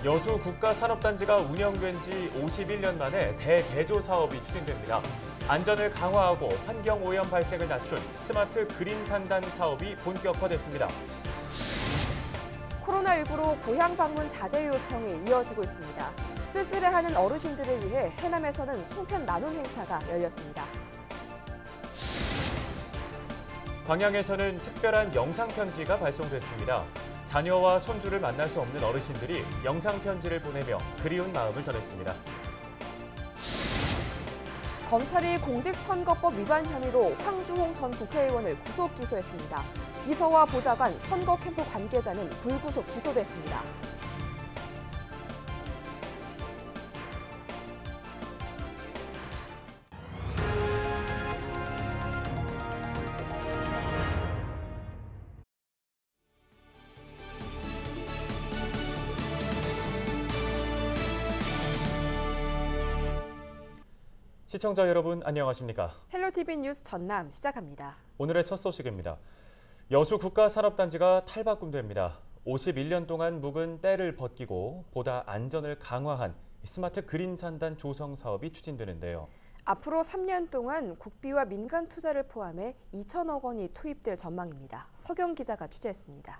여수 국가산업단지가 운영된 지 51년 만에 대개조 사업이 추진됩니다. 안전을 강화하고 환경오염 발생을 낮춘 스마트 그린 산단 사업이 본격화됐습니다. 코로나19로 고향 방문 자제 요청이 이어지고 있습니다. 쓸쓸해하는 어르신들을 위해 해남에서는 송편 나눔 행사가 열렸습니다. 광양에서는 특별한 영상편지가 발송됐습니다. 자녀와 손주를 만날 수 없는 어르신들이 영상편지를 보내며 그리운 마음을 전했습니다. 검찰이 공직선거법 위반 혐의로 황주홍 전 국회의원을 구속 기소했습니다. 비서와 보좌관, 선거 캠프 관계자는 불구속 기소됐습니다. 시청자 여러분 안녕하십니까? 헬로티비 뉴스 전남 시작합니다. 오늘의 첫 소식입니다. 여수 국가산업단지가 탈바꿈됩니다. 51년 동안 묵은 때를 벗기고 보다 안전을 강화한 스마트 그린 산단 조성 사업이 추진되는데요. 앞으로 3년 동안 국비와 민간 투자를 포함해 2천억 원이 투입될 전망입니다. 서경 기자가 취재했습니다.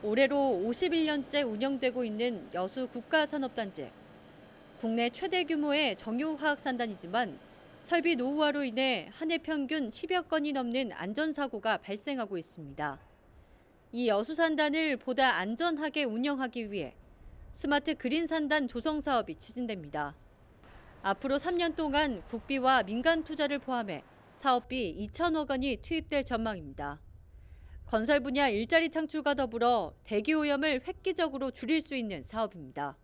올해로 51년째 운영되고 있는 여수 국가산업단지. 국내 최대 규모의 정유화학산단이지만 설비 노후화로 인해 한 해 평균 10여 건이 넘는 안전사고가 발생하고 있습니다. 이 여수산단을 보다 안전하게 운영하기 위해 스마트 그린 산단 조성 사업이 추진됩니다. 앞으로 3년 동안 국비와 민간 투자를 포함해 사업비 2천억 원이 투입될 전망입니다. 건설 분야 일자리 창출과 더불어 대기 오염을 획기적으로 줄일 수 있는 사업입니다.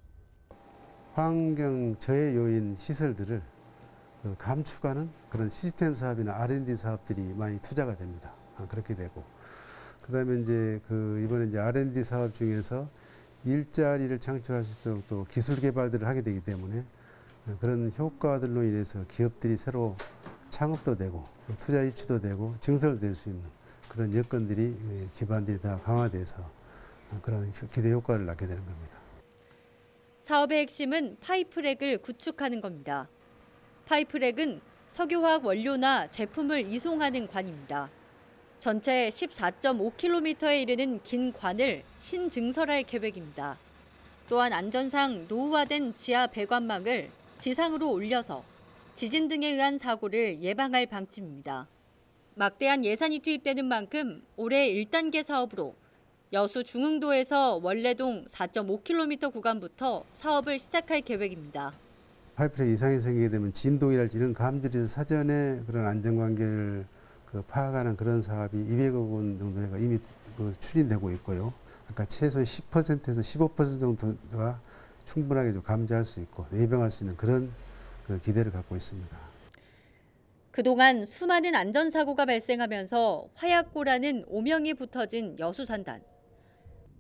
환경 저해 요인 시설들을 감축하는 그런 시스템 사업이나 R&D 사업들이 많이 투자가 됩니다. 그렇게 되고, 그다음에 이제 이번에 이제 R&D 사업 중에서 일자리를 창출할 수 있도록 또 기술 개발들을 하게 되기 때문에 그런 효과들로 인해서 기업들이 새로 창업도 되고 투자 유치도 되고 증설될 수 있는 그런 여건들이 기반들이 다 강화돼서 그런 기대 효과를 낳게 되는 겁니다. 사업의 핵심은 파이프랙을 구축하는 겁니다. 파이프랙은 석유화학 원료나 제품을 이송하는 관입니다. 전체 14.5km에 이르는 긴 관을 신증설할 계획입니다. 또한 안전상 노후화된 지하 배관망을 지상으로 올려서 지진 등에 의한 사고를 예방할 방침입니다. 막대한 예산이 투입되는 만큼 올해 1단계 사업으로 여수 중흥도에서 원래동 4.5km 구간부터 사업을 시작할 계획입니다. 파이프랙 이상이 생기게 되면 진동이랄지 이런 감지를 사전에 그런 안전관계를 파악하는 그런 사업이 200억 원 정도가 이미 추진되고 있고요. 그러니까 최소 10%에서 15% 정도가 충분하게 좀 감지할 수 있고 예방할 수 있는 그런 기대를 갖고 있습니다. 그동안 수많은 안전사고가 발생하면서 화약고라는 오명이 붙어진 여수산단.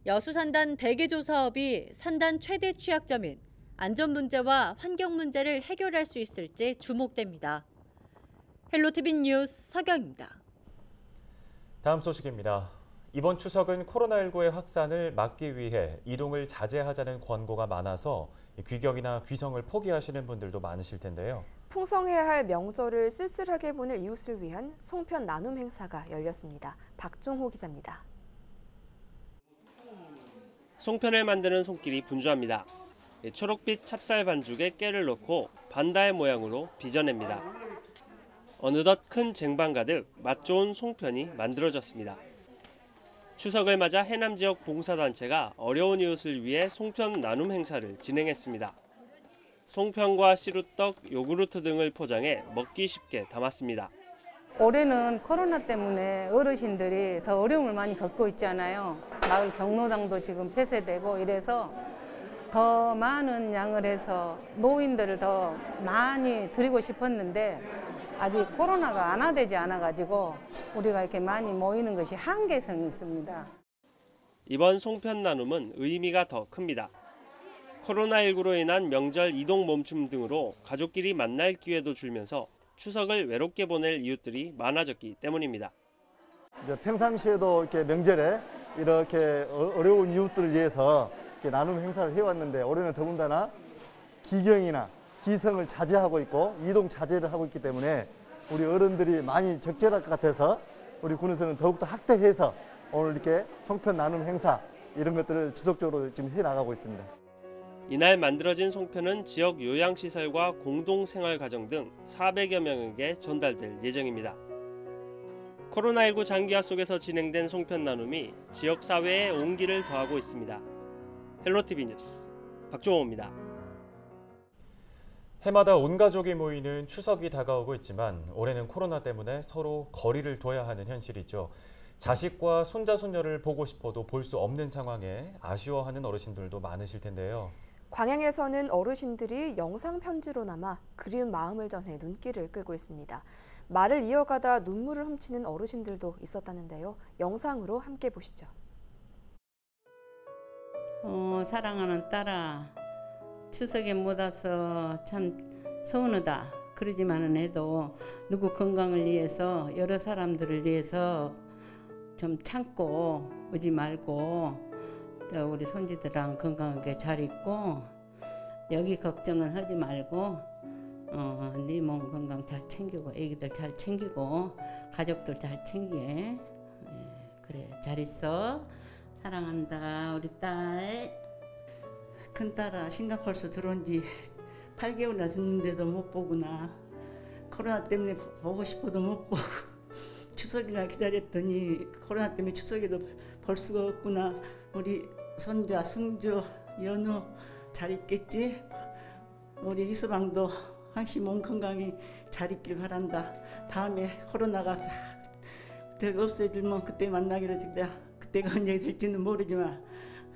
여수산단 대개조 사업이 산단 최대 취약점인 안전 문제와 환경 문제를 해결할 수 있을지 주목됩니다. 헬로티비 뉴스 서경입니다. 다음 소식입니다. 이번 추석은 코로나19의 확산을 막기 위해 이동을 자제하자는 권고가 많아서 귀경이나 귀성을 포기하시는 분들도 많으실 텐데요. 풍성해야 할 명절을 쓸쓸하게 보낼 이웃을 위한 송편 나눔 행사가 열렸습니다. 박종호 기자입니다. 송편을 만드는 손길이 분주합니다. 초록빛 찹쌀 반죽에 깨를 넣고 반다의 모양으로 빚어냅니다. 어느덧 큰 쟁반 가득 맛 좋은 송편이 만들어졌습니다. 추석을 맞아 해남 지역 봉사단체가 어려운 이웃을 위해 송편 나눔 행사를 진행했습니다. 송편과 시루떡, 요구르트 등을 포장해 먹기 쉽게 담았습니다. 올해는 코로나 때문에 어르신들이 더 어려움을 많이 겪고 있잖아요. 마을 경로당도 지금 폐쇄되고 이래서 더 많은 양을 해서 노인들을 더 많이 드리고 싶었는데 아직 코로나가 완화되지 않아가지고 우리가 이렇게 많이 모이는 것이 한계성이 있습니다. 이번 송편 나눔은 의미가 더 큽니다. 코로나19로 인한 명절 이동 멈춤 등으로 가족끼리 만날 기회도 줄면서 추석을 외롭게 보낼 이웃들이 많아졌기 때문입니다. 평상시에도 이렇게 명절에 이렇게 어려운 이웃들을 위해서 이렇게 나눔 행사를 해왔는데 올해는 더군다나 기경이나 기성을 자제하고 있고 이동 자제를 하고 있기 때문에 우리 어른들이 많이 적절할 것 같아서 우리 군에서는 더욱더 확대해서 오늘 이렇게 송편 나눔 행사 이런 것들을 지속적으로 지금 해나가고 있습니다. 이날 만들어진 송편은 지역 요양시설과 공동생활가정 등 400여 명에게 전달될 예정입니다. 코로나19 장기화 속에서 진행된 송편 나눔이 지역사회에 온기를 더하고 있습니다. 헬로티비 뉴스 박종호입니다. 해마다 온 가족이 모이는 추석이 다가오고 있지만 올해는 코로나 때문에 서로 거리를 둬야 하는 현실이죠. 자식과 손자, 손녀를 보고 싶어도 볼 수 없는 상황에 아쉬워하는 어르신들도 많으실 텐데요. 광양에서는 어르신들이 영상 편지로 남아 그리운 마음을 전해 눈길을 끌고 있습니다. 말을 이어가다 눈물을 훔치는 어르신들도 있었다는데요. 영상으로 함께 보시죠. 사랑하는 딸아, 추석에 못 와서 참 서운하다. 그러지만은 해도 누구 건강을 위해서 여러 사람들을 위해서 좀 참고 오지 말고 또 우리 손주들랑 건강하게 잘 있고 여기 걱정은 하지 말고 네 몸 건강 잘 챙기고 애기들 잘 챙기고 가족들 잘 챙기게. 그래 잘 있어. 사랑한다 우리 딸. 큰딸아 싱가포르에서 들어온 지 8개월이나 됐는데도 못 보구나. 코로나 때문에 보고 싶어도 못 보고 추석이나 기다렸더니 코로나 때문에 추석에도 볼 수가 없구나. 우리 손자 승주 연우 잘 있겠지? 우리 이서방도 항시 몸 건강히 잘 있길 바란다. 다음에 코로나가 싹 없어지면 그때 만나기로 진짜 그때가 언제 될지는 모르지만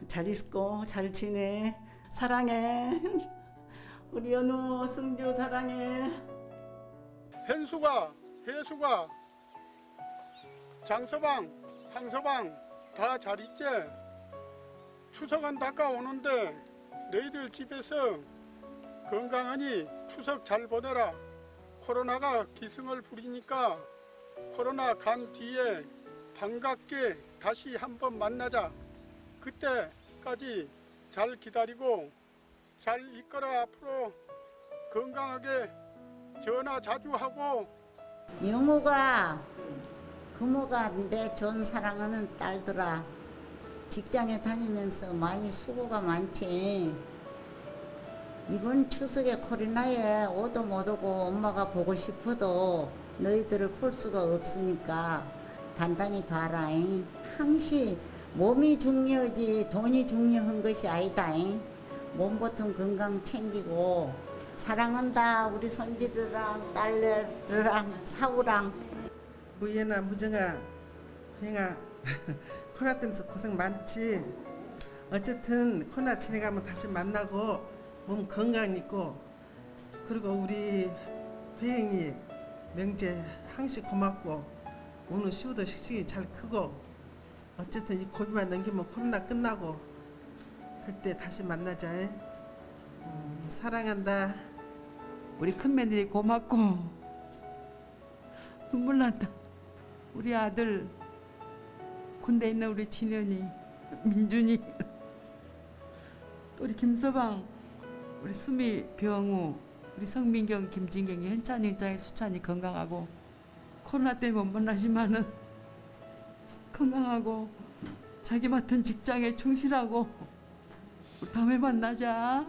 잘 있고 잘 지내. 사랑해. 우리 연우 승주 사랑해. 현수가 혜수가 장서방 황서방 다 잘 있지? 추석은 다가오는데 너희들 집에서 건강하니 추석 잘 보내라. 코로나가 기승을 부리니까 코로나 간 뒤에 반갑게 다시 한번 만나자. 그때까지 잘 기다리고 잘 있거라. 앞으로 건강하게 전화 자주 하고. 영우가 부모가 내 존 사랑하는 딸들아, 직장에 다니면서 많이 수고가 많지. 이번 추석에 코로나에 오도 못 오고 엄마가 보고 싶어도 너희들을 볼 수가 없으니까 단단히 봐라. 항시 몸이 중요하지 돈이 중요한 것이 아니다. 몸부터 건강 챙기고. 사랑한다 우리 손지들랑 딸들랑 사우랑. 무예나 무정아, 형아 코로나 때문에 고생 많지. 어쨌든 코로나 지나가면 다시 만나고 몸 건강 있고. 그리고 우리 배영이 명제 항시 고맙고 오늘 시우도 식식이 잘 크고. 어쨌든 이 고비만 넘기면 코로나 끝나고 그때 다시 만나자. 사랑한다. 우리 큰며느리 고맙고 눈물 난다. 우리 아들 군대 있는 우리 진현이, 민준이, 또 우리 김서방, 우리 수미, 병우, 우리 성민경, 김진경이, 현찬이, 현장이, 수찬이 건강하고 코로나 때문에 못 만나지만은 건강하고 자기 맡은 직장에 충실하고 우리 다음에 만나자.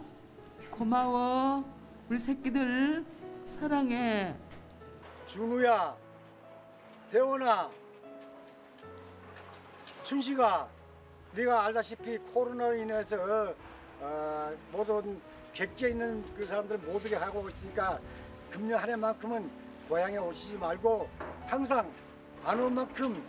고마워. 우리 새끼들 사랑해. 준우야, 혜원아, 충식아, 네가 알다시피 코로나로 인해서 모든 객지에 있는 그 사람들 모두게 하고 있으니까 금년 한 해만큼은 고향에 오시지 말고 항상 안 온 만큼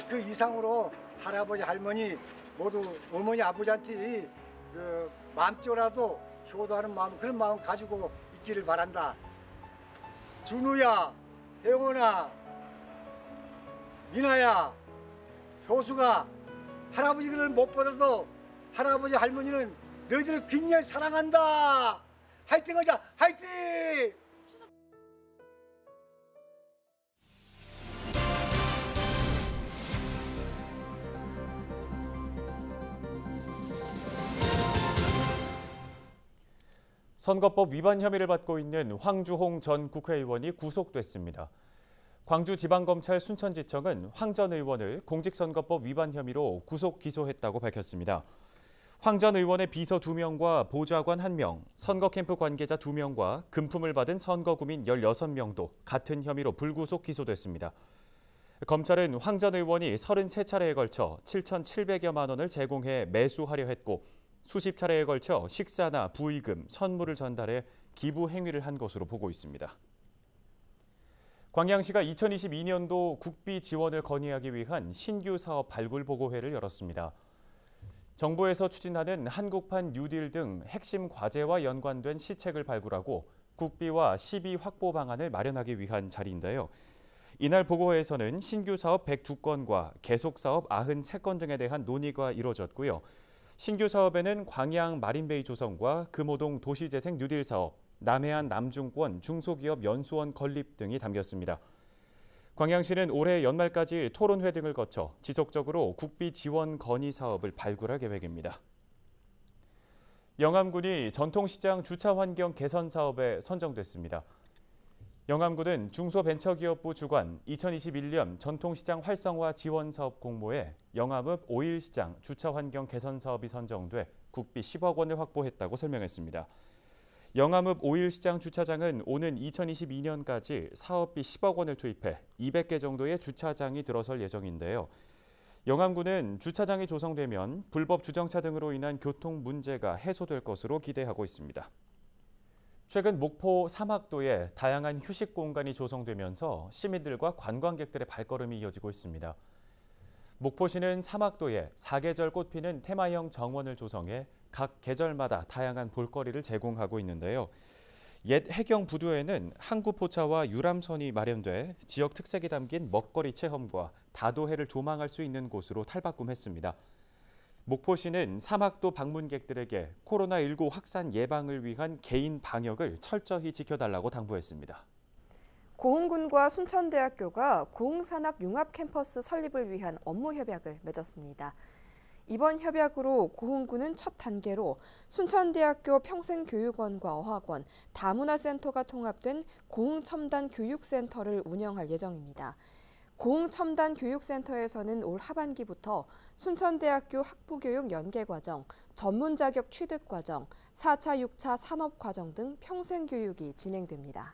그 이상으로 할아버지 할머니 모두 어머니 아버지한테 그 마음적으로라도 효도하는 마음, 그런 마음 가지고 있기를 바란다. 준우야, 혜원아, 미나야, 효수가 할아버지들을 못 보더라도 할아버지 할머니는 너희들을 굉장히 사랑한다. 화이팅 하자. 화이팅! 선거법 위반 혐의를 받고 있는 황주홍 전 국회의원이 구속됐습니다. 광주지방검찰 순천지청은 황 전 의원을 공직선거법 위반 혐의로 구속 기소했다고 밝혔습니다. 황 전 의원의 비서 2명과 보좌관 1명, 선거캠프 관계자 2명과 금품을 받은 선거구민 16명도 같은 혐의로 불구속 기소됐습니다. 검찰은 황 전 의원이 33차례에 걸쳐 7,700여만 원을 제공해 매수하려 했고 수십 차례에 걸쳐 식사나 부의금, 선물을 전달해 기부 행위를 한 것으로 보고 있습니다. 광양시가 2022년도 국비 지원을 건의하기 위한 신규 사업 발굴 보고회를 열었습니다. 정부에서 추진하는 한국판 뉴딜 등 핵심 과제와 연관된 시책을 발굴하고 국비와 시비 확보 방안을 마련하기 위한 자리인데요. 이날 보고회에서는 신규 사업 102건과 계속 사업 93건 등에 대한 논의가 이뤄졌고요. 신규 사업에는 광양 마린베이 조성과 금호동 도시재생 뉴딜 사업, 남해안 남중권 중소기업 연수원 건립 등이 담겼습니다. 광양시는 올해 연말까지 토론회 등을 거쳐 지속적으로 국비 지원 건의 사업을 발굴할 계획입니다. 영암군이 전통시장 주차 환경 개선 사업에 선정됐습니다. 영암군은 중소벤처기업부 주관 2021년 전통시장 활성화 지원 사업 공모에 영암읍 5일시장 주차 환경 개선 사업이 선정돼 국비 10억 원을 확보했다고 설명했습니다. 영암읍 5일시장 주차장은 오는 2022년까지 사업비 10억 원을 투입해 200개 정도의 주차장이 들어설 예정인데요. 영암군은 주차장이 조성되면 불법 주정차 등으로 인한 교통 문제가 해소될 것으로 기대하고 있습니다. 최근 목포 사막도에 다양한 휴식 공간이 조성되면서 시민들과 관광객들의 발걸음이 이어지고 있습니다. 목포시는 사막도에 사계절 꽃피는 테마형 정원을 조성해 각 계절마다 다양한 볼거리를 제공하고 있는데요. 옛 해경 부두에는 항구포차와 유람선이 마련돼 지역 특색이 담긴 먹거리 체험과 다도해를 조망할 수 있는 곳으로 탈바꿈했습니다. 목포시는 사막도 방문객들에게 코로나19 확산 예방을 위한 개인 방역을 철저히 지켜달라고 당부했습니다. 고흥군과 순천대학교가 고흥산학 융합캠퍼스 설립을 위한 업무 협약을 맺었습니다. 이번 협약으로 고흥군은 첫 단계로 순천대학교 평생교육원과 어학원, 다문화센터가 통합된 고흥첨단교육센터를 운영할 예정입니다. 고흥첨단교육센터에서는 올 하반기부터 순천대학교 학부교육 연계과정, 전문자격 취득과정, 4차, 6차 산업과정 등 평생교육이 진행됩니다.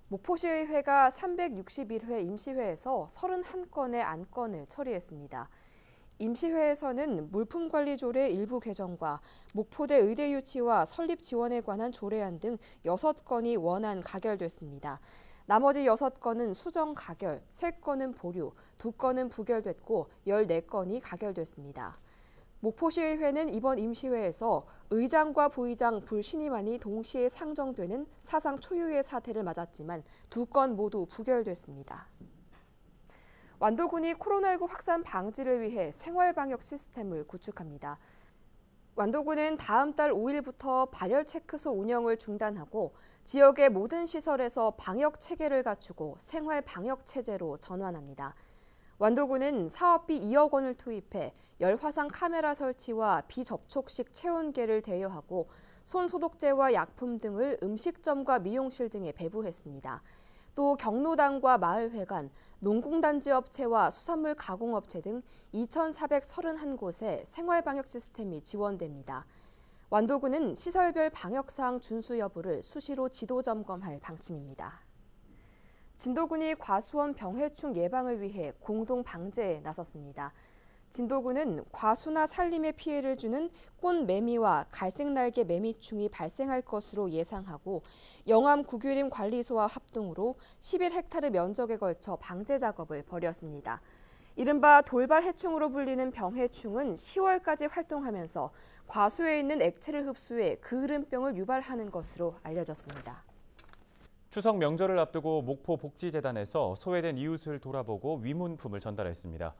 목포시의회가 361회 임시회에서 31건의 안건을 처리했습니다. 임시회에서는 물품관리조례 일부 개정과 목포대 의대 유치와 설립 지원에 관한 조례안 등 6건이 원안 가결됐습니다. 나머지 6건은 수정 가결, 3건은 보류, 2건은 부결됐고 14건이 가결됐습니다. 목포시의회는 이번 임시회에서 의장과 부의장 불신임안이 동시에 상정되는 사상 초유의 사태를 맞았지만 2건 모두 부결됐습니다. 완도군이 코로나19 확산 방지를 위해 생활방역 시스템을 구축합니다. 완도군은 다음 달 5일부터 발열 체크소 운영을 중단하고 지역의 모든 시설에서 방역 체계를 갖추고 생활 방역 체제로 전환합니다. 완도군은 사업비 2억 원을 투입해 열화상 카메라 설치와 비접촉식 체온계를 대여하고 손소독제와 약품 등을 음식점과 미용실 등에 배부했습니다. 또 경로당과 마을회관, 농공단지 업체와 수산물 가공업체 등 2,431곳에 생활방역 시스템이 지원됩니다. 완도군은 시설별 방역사항 준수 여부를 수시로 지도 점검할 방침입니다. 진도군이 과수원 병해충 예방을 위해 공동 방제에 나섰습니다. 진도군은 과수나 산림에 피해를 주는 꽃매미와 갈색날개 매미충이 발생할 것으로 예상하고 영암 구규림 관리소와 합동으로 11헥타르 면적에 걸쳐 방제 작업을 벌였습니다. 이른바 돌발 해충으로 불리는 병해충은 10월까지 활동하면서 과수에 있는 액체를 흡수해 그을음병을 유발하는 것으로 알려졌습니다. 추석 명절을 앞두고 목포 복지재단에서 소외된 이웃을 돌아보고 위문품을 전달했습니다.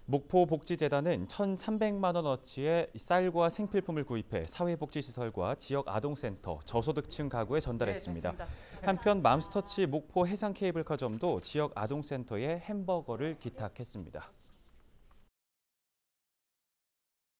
목포 복지재단은 1,300만 원어치의 쌀과 생필품을 구입해 사회복지시설과 지역 아동센터, 저소득층 가구에 전달했습니다. 한편 맘스터치 목포 해상케이블카점도 지역 아동센터에 햄버거를 기탁했습니다.